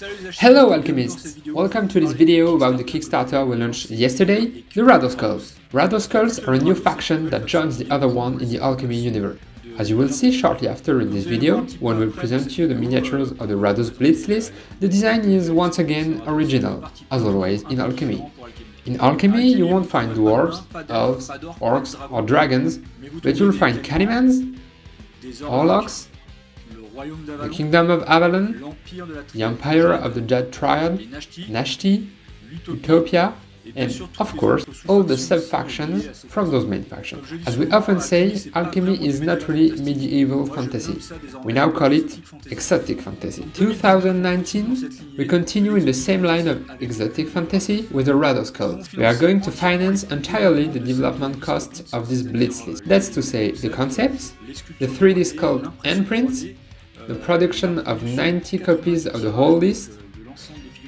Hello alchemists! Welcome to this video about the Kickstarter we launched yesterday, the Rados Cults. Rados Cults are a new faction that joins the other one in the Alkemy universe. As you will see shortly after in this video, when we'll present you the miniatures of the Rados Blitz list, the design is once again original, as always in Alkemy. In Alkemy you won't find dwarves, elves, orcs or dragons, but you'll find Cannibans, Orlocks, the Kingdom of Avalon, the Empire of the Dead Triad, Nashti, Utopia, and, of course, all the sub-factions from those main factions. As we often say, Alkemy is not really medieval fantasy. We now call it exotic fantasy. 2019, we continue in the same line of exotic fantasy with the Rados Cults. We are going to finance entirely the development costs of this Blitz list. That's to say, the concepts, the 3D sculpt and prints, the production of 90 copies of the whole list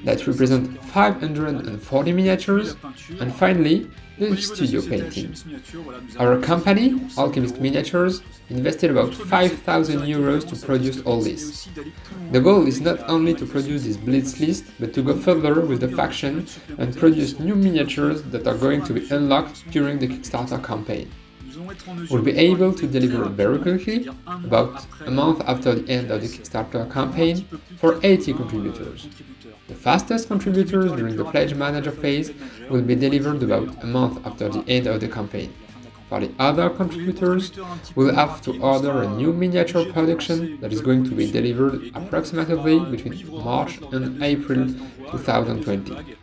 that represent 540 miniatures, and finally, the studio painting. Our company, Alchemist Miniatures, invested about 5,000 euros to produce all this. The goal is not only to produce this Blitz list, but to go further with the faction and produce new miniatures that are going to be unlocked during the Kickstarter campaign. We'll be able to deliver very quickly, about a month after the end of the Kickstarter campaign, for 80 contributors. The fastest contributors during the Pledge Manager phase will be delivered about a month after the end of the campaign. For the other contributors, we'll have to order a new miniature production that is going to be delivered approximately between March and April 2020.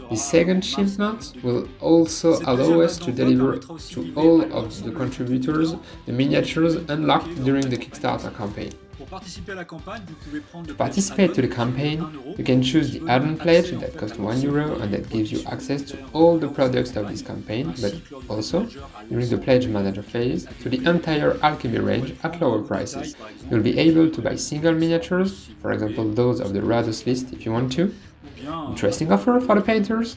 The second shipment will also allow us to deliver to all of the contributors the miniatures unlocked during the Kickstarter campaign. To participate to the campaign, you can choose the add-on pledge that costs €1 and that gives you access to all the products of this campaign, but also, during the Pledge Manager phase, to the entire Alchemy range at lower prices. You'll be able to buy single miniatures, for example those of the Rados list if you want to, interesting offer for the painters,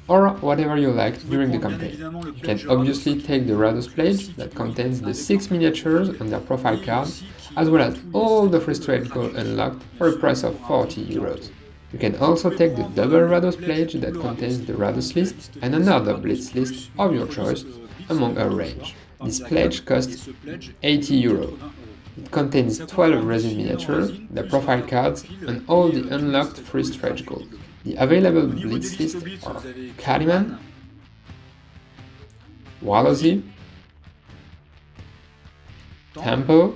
or whatever you like during the campaign. You can obviously take the Rados pledge that contains the 6 miniatures and their profile card, as well as all the free stretch goals unlocked for a price of €40. You can also take the double Rados pledge that contains the Rados list and another Blitz list of your choice among our range. This pledge costs €80. It contains 12 resin miniatures, the profile cards, and all the unlocked free stretch goals. The available Blitz list are Caliman, Wallozy, Tempo,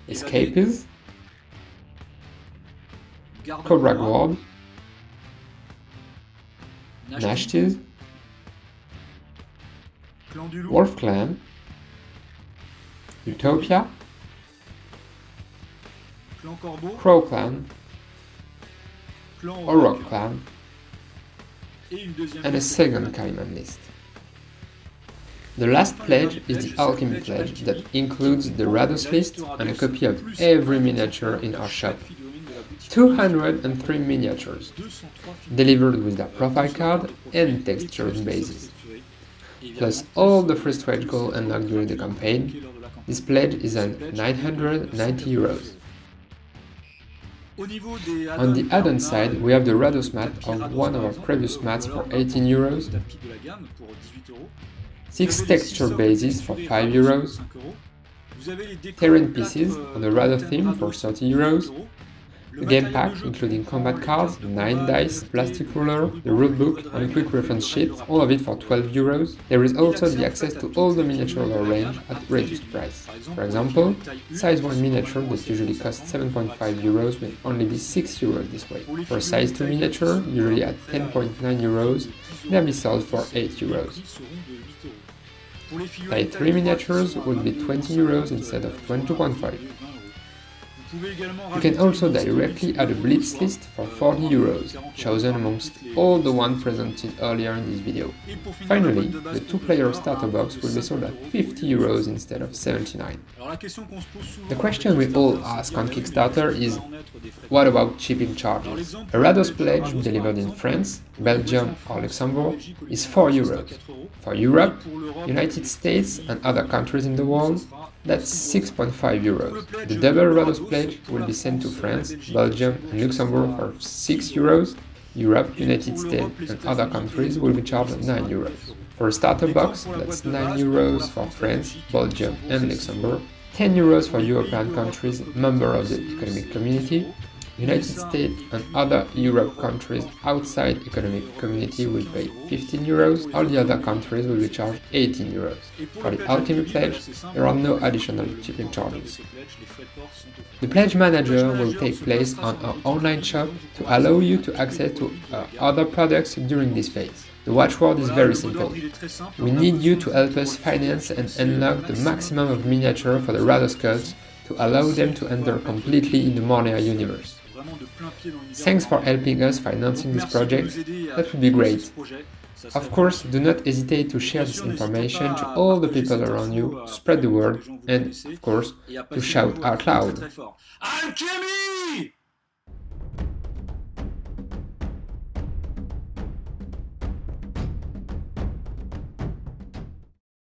Escapees, Cobra Guard, Nashtis, Wolf Clan, Utopia, Crow Clan, Orc Clan, and a second Caliman list. The last pledge is the Alchemy pledge that includes the Rados list and a copy of every miniature in our shop. 203 miniatures, delivered with their profile card and textured bases. Plus all the free stretch goals unlocked during the campaign, this pledge is at €990. On the add-on side, we have the Rados mat of one of our previous mats for €18, 6 texture bases for €5, terrain pieces on the Rados theme for €30, the game pack including combat cards, 9 dice, plastic ruler, the rulebook and a quick reference sheet, all of it for €12. There is also the access to all the miniature of our range at reduced price. For example, size 1 miniature that usually costs €7.5 will only be €6 this way. For size 2 miniature, usually at €10.9, they'll be sold for €8. Type 3 miniatures will be €20 instead of €22.5. You can also directly add a Blitz list for €40, chosen amongst all the ones presented earlier in this video. Finally, the 2-player starter box will be sold at €50 instead of $79. The question we all ask on Kickstarter is, what about shipping charges? A Rados pledge delivered in France, Belgium or Luxembourg is €4. For Europe, United States and other countries in the world, That's 6.5 euros. The double Rados pledge will be sent to France, Belgium and Luxembourg for 6 euros. Europe, United States and other countries will be charged 9 euros. For a starter box, that's 9 euros for France, Belgium and Luxembourg, 10 euros for European countries member of the economic community. United States and other Europe countries outside economic community will pay 15 euros, all the other countries will be charged 18 euros. For the Alkemy pledge, there are no additional shipping charges. The pledge manager will take place on our online shop to allow you to access to other products during this phase. The watchword is very simple. We need you to help us finance and unlock the maximum of miniature for the Rados Cults to allow them to enter completely in the Mornea universe. Thanks for helping us financing this project, that would be great. Of course, do not hesitate to share this information to all the people around you, to spread the word, and, of course, to shout out loud. Alkemy!